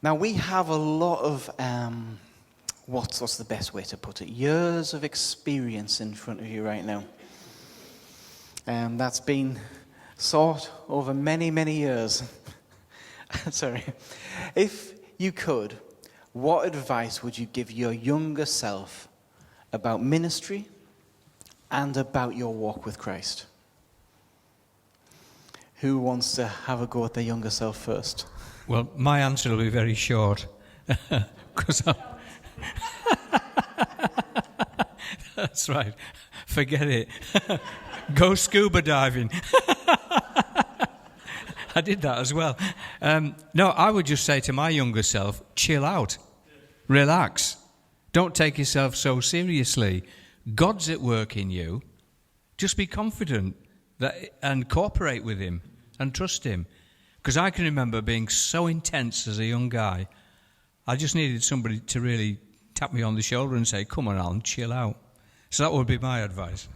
Now, we have a lot of, what's the best way to put it? Years of experience in front of you right now. That's been sought over many, many years. Sorry. If you could, what advice would you give your younger self about ministry and about your walk with Christ? Who wants to have a go at their younger self first? Well, my answer will be very short. Because that's right. Forget it. Go scuba diving. I did that as well. No, I would just say to my younger self, chill out. Relax. Don't take yourself so seriously. God's at work in you. Just be confident and cooperate with him and trust him. Because I can remember being so intense as a young guy. I just needed somebody to really tap me on the shoulder and say, come on, Alan, chill out. So that would be my advice.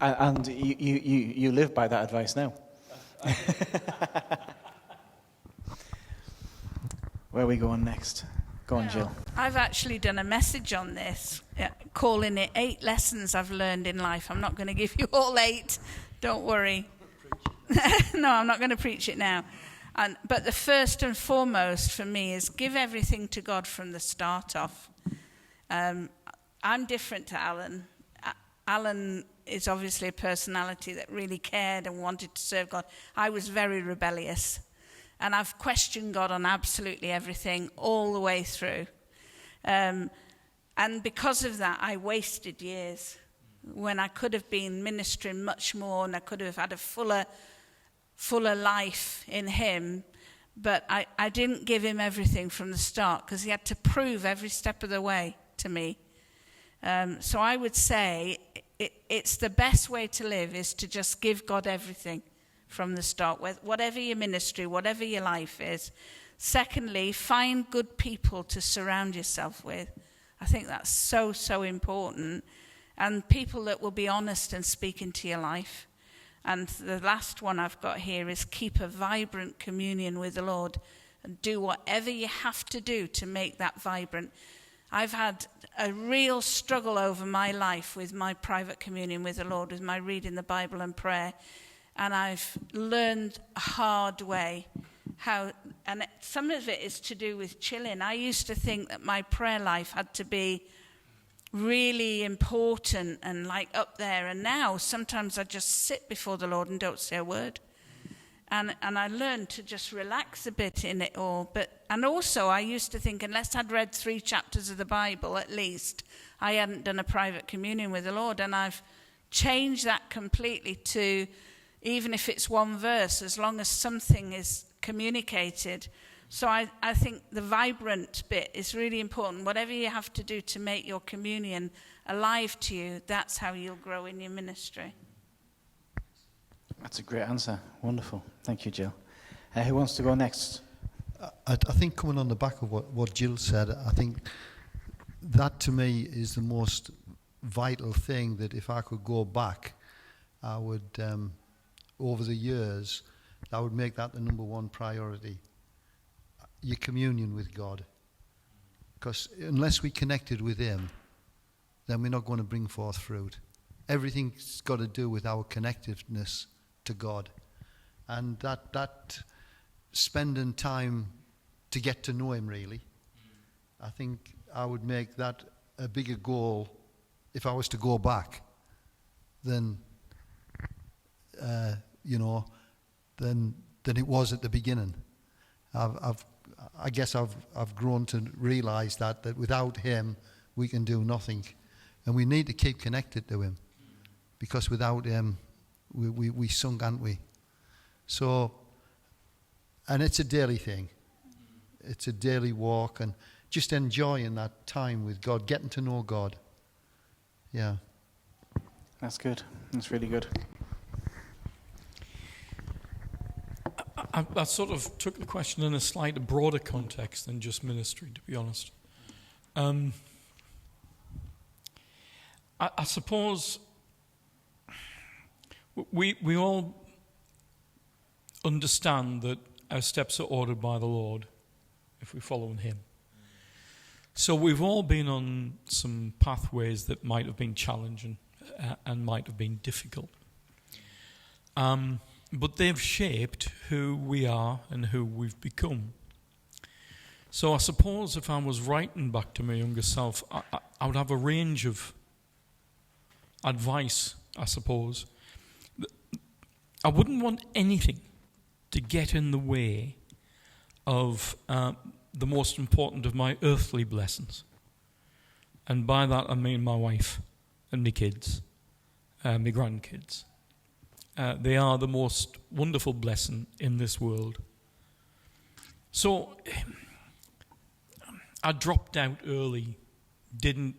And you live by that advice now. Where are we going next? Go on, Jill. I've actually done a message on this, calling it 8 lessons I've learned in life. I'm not going to give you all 8. Don't worry. No, I'm not going to preach it now. But the first and foremost for me is give everything to God from the start off. I'm different to Alan. Alan is obviously a personality that really cared and wanted to serve God. I was very rebellious. And I've questioned God on absolutely everything all the way through. And because of that, I wasted years when I could have been ministering much more and I could have had a fuller life in him. But I didn't give him everything from the start because he had to prove every step of the way to me. So I would say it's the best way to live is to just give God everything from the start, whatever your ministry, whatever your life is. Secondly, find good people to surround yourself with. I think that's so, so important. And people that will be honest and speak into your life. And the last one I've got here is keep a vibrant communion with the Lord and do whatever you have to do to make that vibrant. I've had a real struggle over my life with my private communion with the Lord, with my reading the Bible and prayer. And I've learned a hard way and some of it is to do with chilling. I used to think that my prayer life had to be really important and like up there. And now sometimes I just sit before the Lord and don't say a word. And I learned to just relax a bit in it all. And also I used to think unless I'd read 3 chapters of the Bible at least, I hadn't done a private communion with the Lord. And I've changed that completely to even if it's 1 verse, as long as something is communicated. So I think the vibrant bit is really important. Whatever you have to do to make your communion alive to you, that's how you'll grow in your ministry. That's a great answer. Wonderful. Thank you, Jill. Who wants to go next? I think coming on the back of what Jill said, I think that to me is the most vital thing, that if I could go back, I would, over the years, I would make that the number 1 priority. Your communion with God. Because unless we connected with him, then we're not going to bring forth fruit. Everything's got to do with our connectiveness to God. And that spending time to get to know him, really, I think I would make that a bigger goal if I was to go back than it was at the beginning. I guess I've grown to realise that without him we can do nothing, and we need to keep connected to him, because without him we sunk, aren't we? So, and it's a daily thing. It's a daily walk, and just enjoying that time with God, getting to know God. Yeah. That's good. That's really good. I sort of took the question in a slightly broader context than just ministry, to be honest. I suppose we all understand that our steps are ordered by the Lord, if we follow in him. So we've all been on some pathways that might have been challenging and might have been difficult. But they've shaped who we are and who we've become. So I suppose if I was writing back to my younger self, I would have a range of advice, I suppose. I wouldn't want anything to get in the way of the most important of my earthly blessings. And by that I mean my wife and my kids, my grandkids. They are the most wonderful blessing in this world. So I dropped out early, didn't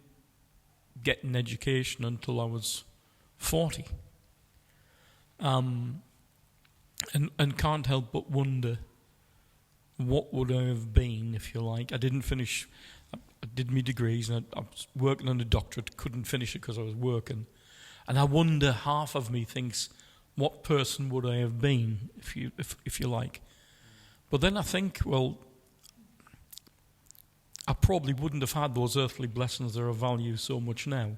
get an education until I was 40. And can't help but wonder, what would I have been, if you like? I didn't finish, I did my degrees, and I was working on a doctorate, couldn't finish it because I was working. And I wonder, half of me thinks, what person would I have been, if you like? But then I think, well, I probably wouldn't have had those earthly blessings that are of value so much now.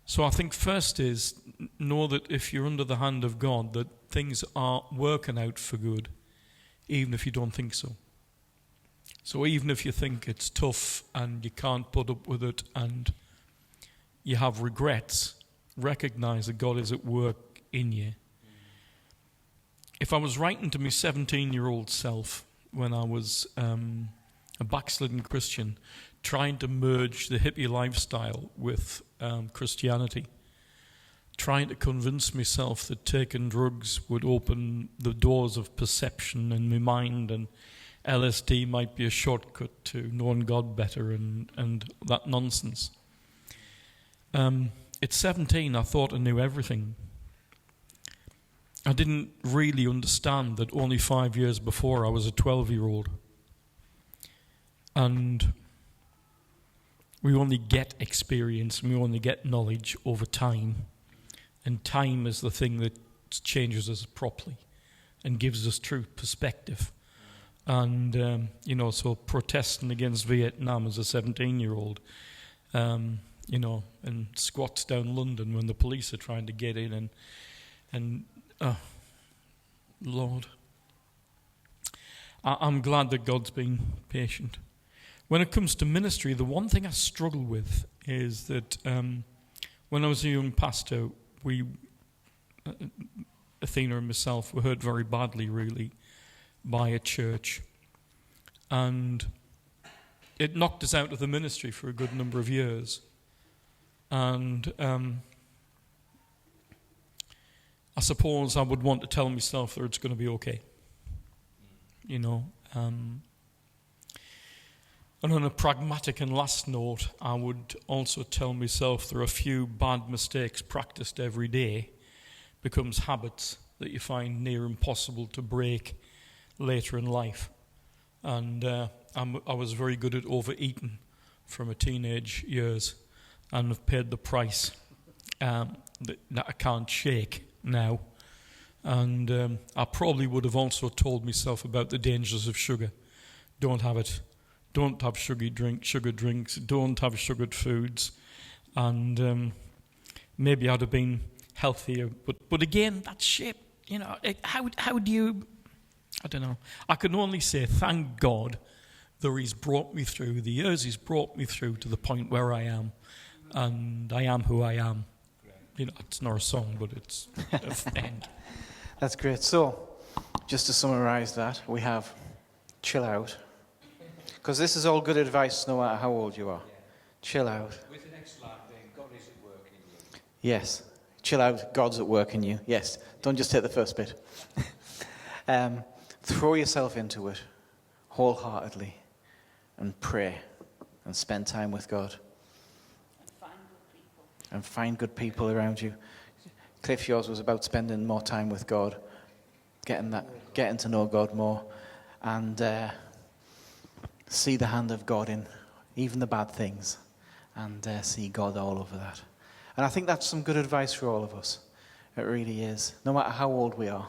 So I think first is, know that if you're under the hand of God, that things are working out for good, even if you don't think so. So even if you think it's tough and you can't put up with it and you have regrets, recognize that God is at work in you. If I was writing to my 17-year-old self when I was a backslidden Christian, trying to merge the hippie lifestyle with Christianity, trying to convince myself that taking drugs would open the doors of perception in my mind, and LSD might be a shortcut to knowing God better, and that nonsense. At 17, I thought I knew everything. I didn't really understand that only 5 years before I was a 12-year-old. And we only get experience, and we only get knowledge over time. And time is the thing that changes us properly and gives us true perspective. And, so protesting against Vietnam as a 17-year-old, and squats down London when the police are trying to get in, and Lord, I'm glad that God's been patient. When it comes to ministry, the one thing I struggle with is that when I was a young pastor, Athena and myself, were hurt very badly, really, by a church. And it knocked us out of the ministry for a good number of years. And I suppose I would want to tell myself that it's going to be okay. And on a pragmatic and last note, I would also tell myself there are a few bad mistakes practiced every day becomes habits that you find near impossible to break later in life. And I was very good at overeating from my teenage years, and have paid the price that I can't shake now. And I probably would have also told myself about the dangers of sugar. Don't have it. Don't have sugar drinks. Don't have sugared foods. And maybe I'd have been healthier. But again, that's shit. How do you... I don't know. I can only say thank God that He's brought me through the years. He's brought me through to the point where I am. And I am who I am. It's not a song, but it's a end. That's great. So, just to summarize that, we have chill out. Because this is all good advice no matter how old you are. Yeah. Chill out. With the next line being, God is at work in you. Yes. Chill out, God's at work in you. Yes. Don't just take the first bit. Throw yourself into it wholeheartedly and pray and spend time with God. And find good people around you. Cliff, yours was about spending more time with God, getting to know God more, and see the hand of God in even the bad things, and see God all over that. And I think that's some good advice for all of us. It really is. No matter how old we are,